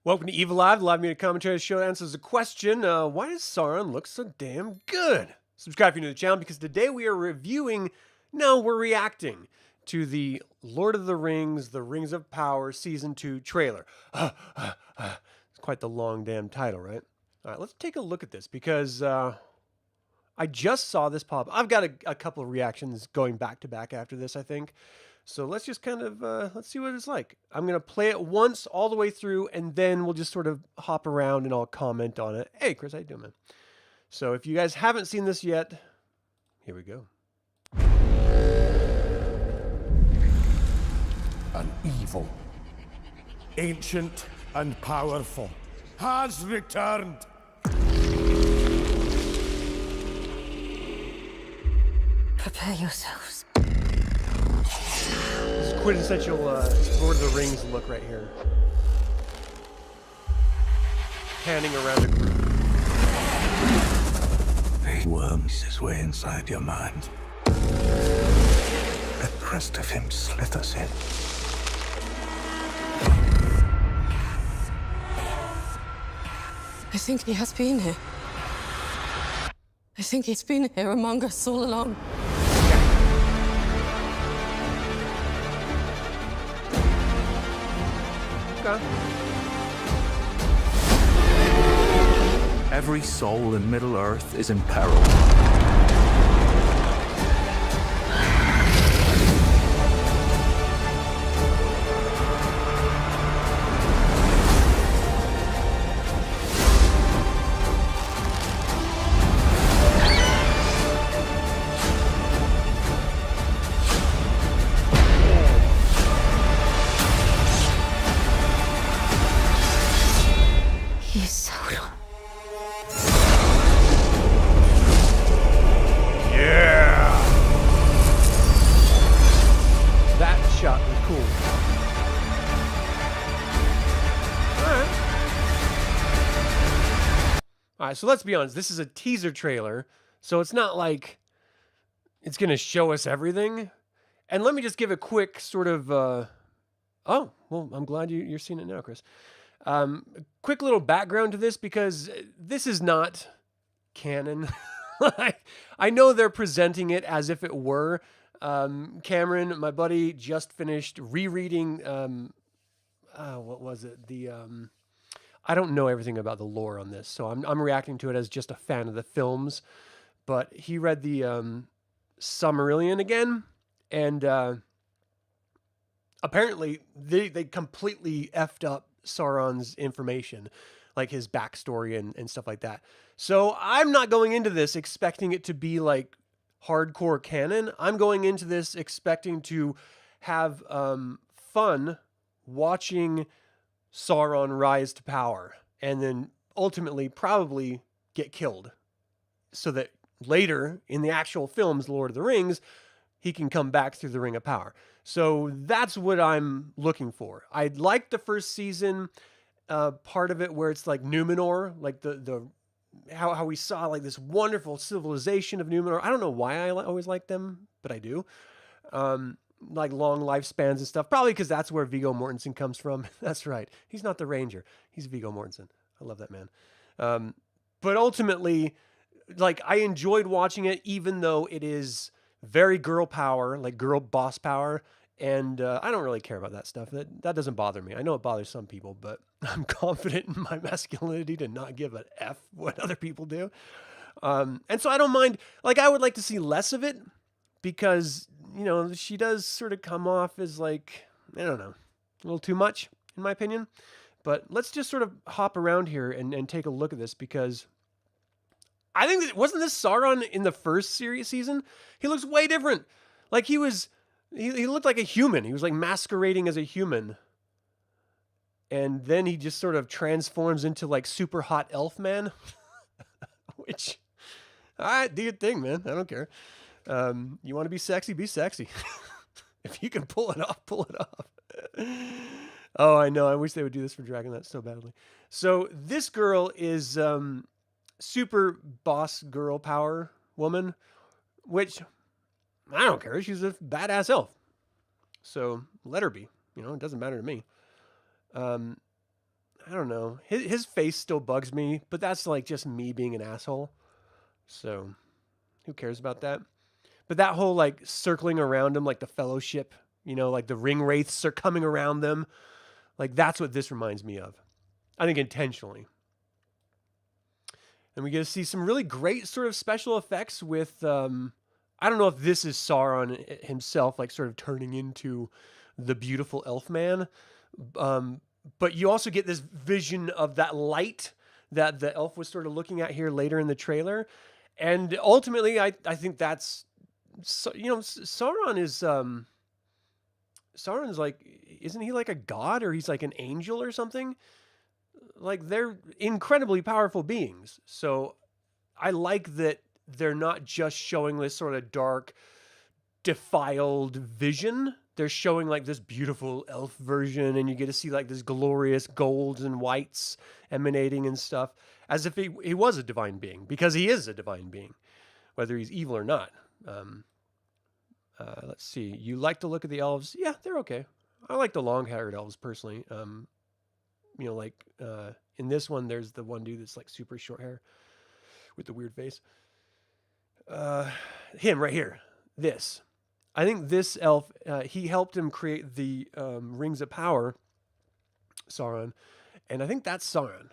Welcome to Evilive, the live media commentary show that answers the question, why does Sauron look so damn good? Subscribe if you're new to the channel because today we are we're reacting to the Lord of the Rings, The Rings of Power Season 2 trailer. It's quite the long damn title, right? All right, let's take a look at this because I just saw this pop. I've got a couple of reactions going back to back after this, I think. So let's just kind of, let's see what it's like. I'm going to play it once all the way through, and then we'll just sort of hop around and I'll comment on it. Hey, Chris, how you doing, man? So if you guys haven't seen this yet, here we go. An evil, ancient and powerful, has returned. Prepare yourselves. This is quintessential Lord of the Rings look right here. Panning around the group. He worms his way inside your mind. The crest of him slithers in. I think he has been here. I think he's been here among us all along. Okay. Every soul in Middle-earth is in peril. He's Sauron. Yeah! That shot was cool. Alright, so let's be honest. This is a teaser trailer, so it's not like it's going to show us everything. And let me just give a quick sort of... oh, well, I'm glad you're seeing it now, Chris. Quick little background to this, because this is not canon. I know they're presenting it as if it were. Cameron, my buddy, just finished rereading, what was it? I don't know everything about the lore on this, so I'm reacting to it as just a fan of the films. But he read the Silmarillion again, and apparently they completely effed up Sauron's information, like his backstory and stuff like that. So I'm not going into this expecting it to be like hardcore canon. I'm going into this expecting to have fun watching Sauron rise to power and then ultimately probably get killed, so that later in the actual films, Lord of the Rings, he can come back through the Ring of Power. So that's what I'm looking for. I liked the first season, part of it where it's like Numenor, like how we saw like this wonderful civilization of Numenor. I don't know why I always like them, but I do. Like long lifespans and stuff. Probably because that's where Viggo Mortensen comes from. That's right. He's not the Ranger. He's Viggo Mortensen. I love that man. But ultimately, like, I enjoyed watching it, even though it is very girl power, like girl boss power. And I don't really care about that stuff. That doesn't bother me. I know it bothers some people, but I'm confident in my masculinity to not give an F what other people do. And so I don't mind. Like, I would like to see less of it because, you know, she does sort of come off as like, I don't know, a little too much, in my opinion. But let's just sort of hop around here and take a look at this, because I think that, wasn't this Sauron in the first season? He looks way different. Like he looked like a human. He was like masquerading as a human. And then he just sort of transforms into like super hot elf man. Which, all right, do your thing, man. I don't care. You want to be sexy? Be sexy. If you can pull it off, pull it off. Oh, I know. I wish they would do this for Dragonlance so badly. So this girl is super boss girl power woman, which I don't care. She's a badass elf. So let her be. You know, it doesn't matter to me. I don't know. His face still bugs me, but that's like just me being an asshole. So who cares about that? But that whole like circling around him, like the fellowship, like the ring wraiths are coming around them. Like that's what this reminds me of. I think intentionally. And we get to see some really great sort of special effects with, I don't know if this is Sauron himself, like sort of turning into the beautiful elf man. But you also get this vision of that light that the elf was sort of looking at here later in the trailer. And ultimately, I think that's, Sauron is, Sauron's like, isn't he like a god or he's like an angel or something? Like they're incredibly powerful beings. So I like that they're not just showing this sort of dark, defiled vision. They're showing like this beautiful elf version, and you get to see like this glorious golds and whites emanating and stuff, as if he was a divine being, because he is a divine being, whether he's evil or not. Let's see. You like to look at the elves? Yeah, they're okay. I like the long-haired elves personally. In this one, there's the one dude that's like super short hair with the weird face. Him right here. This. I think this elf, he helped him create the Rings of Power, Sauron. And I think that's Sauron.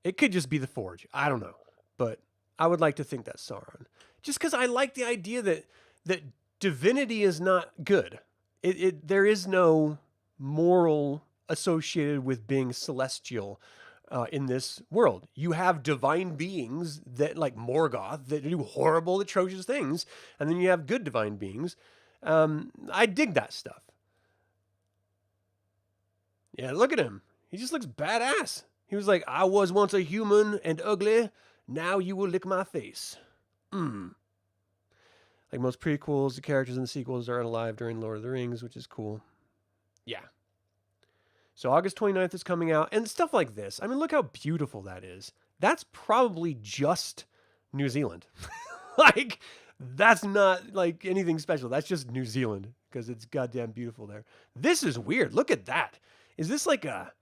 It could just be the Forge. I don't know. But I would like to think that's Sauron. Just because I like the idea that divinity is not good. There is no moral associated with being celestial in this world. You have divine beings that, like Morgoth, that do horrible, atrocious things, and then you have good divine beings. I dig that stuff. Yeah, look at him. He just looks badass. He was like, I was once a human and ugly. Now you will lick my face. Like most prequels, the characters in the sequels are alive during Lord of the Rings, which is cool. Yeah. So August 29th is coming out, and stuff like this. I mean, look how beautiful that is. That's probably just New Zealand. Like, that's not like anything special. That's just New Zealand, because it's goddamn beautiful there. This is weird. Look at that. Is this like a...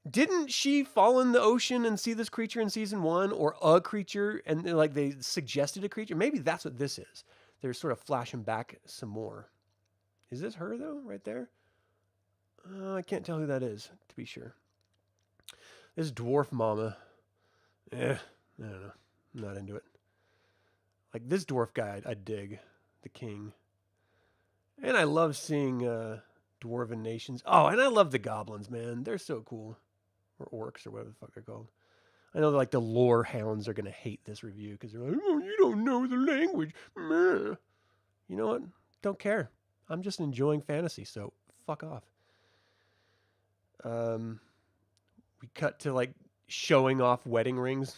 Didn't she fall in the ocean and see this creature in season 1, or a creature, and like they suggested a creature? Maybe that's what this is. They're sort of flashing back some more. Is this her, though, right there? I can't tell who that is, to be sure. This dwarf mama. I don't know. I'm not into it. Like this dwarf guy, I dig. The king. And I love seeing dwarven nations. Oh, and I love the goblins, man. They're so cool. Or orcs, or whatever the fuck they're called. I know like the lore hounds are going to hate this review, because they're like, oh, you don't know the language. Meh. You know what? Don't care. I'm just enjoying fantasy, so fuck off. We cut to like showing off wedding rings.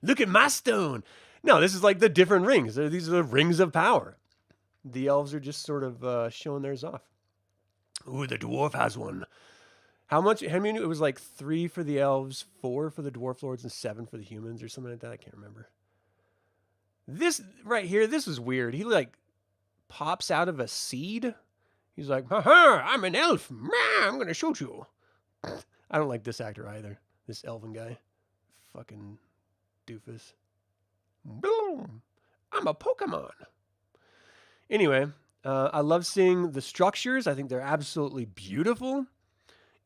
Look at my stone. No, this is like the different rings. These are the rings of power. The elves are just sort of showing theirs off. Ooh, the dwarf has one. How much? How many? It was like 3 for the elves, 4 for the dwarf lords, and 7 for the humans, or something like that. I can't remember. This right here, this is weird. He like pops out of a seed. He's like, ha, I'm an elf. I'm going to shoot you. I don't like this actor either. This elven guy. Fucking doofus. Boom. I'm a Pokemon. Anyway, I love seeing the structures. I think they're absolutely beautiful.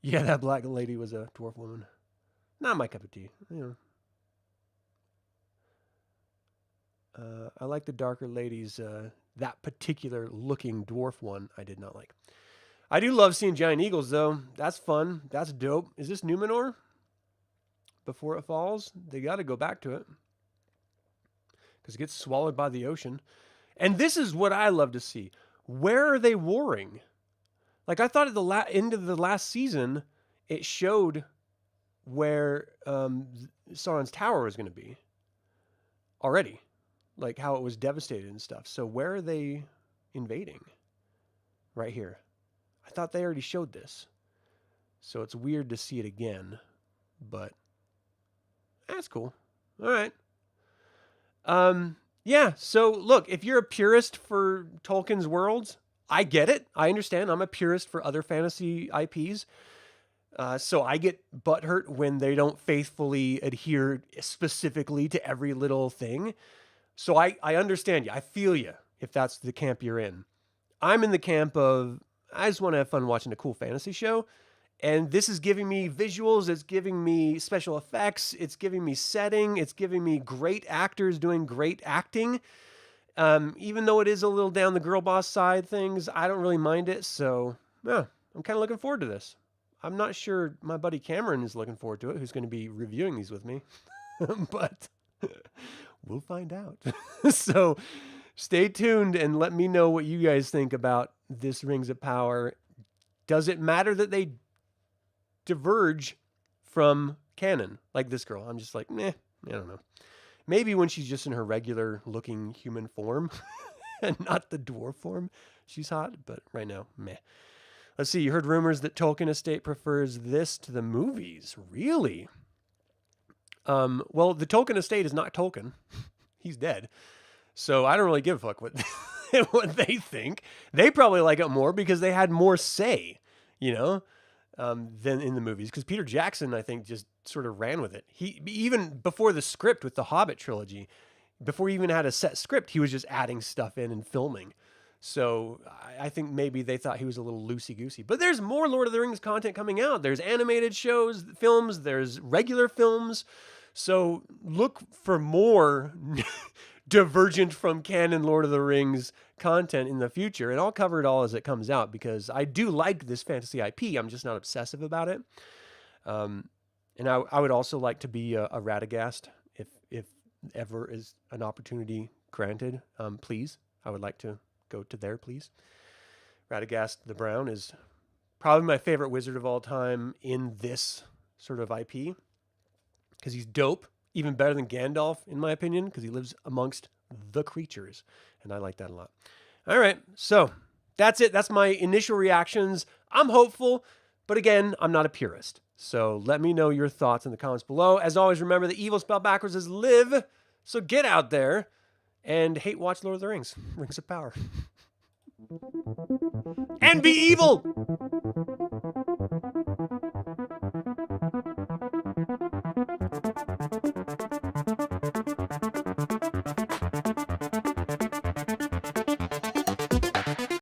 Yeah, that black lady was a dwarf woman. Not my cup of tea. I like the darker ladies. That particular looking dwarf one, I did not like. I do love seeing giant eagles, though. That's fun. That's dope. Is this Numenor? Before it falls? They got to go back to it, because it gets swallowed by the ocean. And this is what I love to see. Where are they warring? Like, I thought at the end of the last season, it showed where Sauron's tower was going to be already. Like, how it was devastated and stuff. So where are they invading? Right here. I thought they already showed this. So it's weird to see it again. But that's cool. All right. Yeah, so look, if you're a purist for Tolkien's worlds, I get it. I understand. I'm a purist for other fantasy IPs. So I get butthurt when they don't faithfully adhere specifically to every little thing. So I understand you. I feel you if that's the camp you're in. I'm in the camp of, I just want to have fun watching a cool fantasy show. And this is giving me visuals, it's giving me special effects, it's giving me setting, it's giving me great actors doing great acting. Even though it is a little down the girl boss side things, I don't really mind it. So, yeah, I'm kind of looking forward to this. I'm not sure my buddy Cameron is looking forward to it, who's going to be reviewing these with me. But we'll find out. So, stay tuned and let me know what you guys think about this Rings of Power. Does it matter that they diverge from canon like this girl? I'm just like, meh, I don't know. Maybe when she's just in her regular looking human form and not the dwarf form, she's hot, but right now, meh. Let's see, you heard rumors that Tolkien Estate prefers this to the movies. Really? Well, the Tolkien Estate is not Tolkien. He's dead. So I don't really give a fuck what, what they think. They probably like it more because they had more say, you know, than in the movies. Because Peter Jackson, I think, just sort of ran with it. He, even before the script with the Hobbit trilogy, before he even had a set script, he was just adding stuff in and filming. So I think maybe they thought he was a little loosey-goosey. But there's more Lord of the Rings content coming out. There's animated shows, films, there's regular films. So look for more divergent from canon Lord of the Rings content in the future. And I'll cover it all as it comes out because I do like this fantasy IP. I'm just not obsessive about it. And I would also like to be a Radagast if ever is an opportunity granted. Please, I would like to go to there, please. Radagast the Brown is probably my favorite wizard of all time in this sort of IP because he's dope, even better than Gandalf, in my opinion, because he lives amongst the creatures, and I like that a lot. All right, so that's it. That's my initial reactions. I'm hopeful, but again, I'm not a purist. So let me know your thoughts in the comments below. As always, remember the evil spelled backwards is live, so get out there and hate watch Lord of the Rings. Rings of Power. And be evil!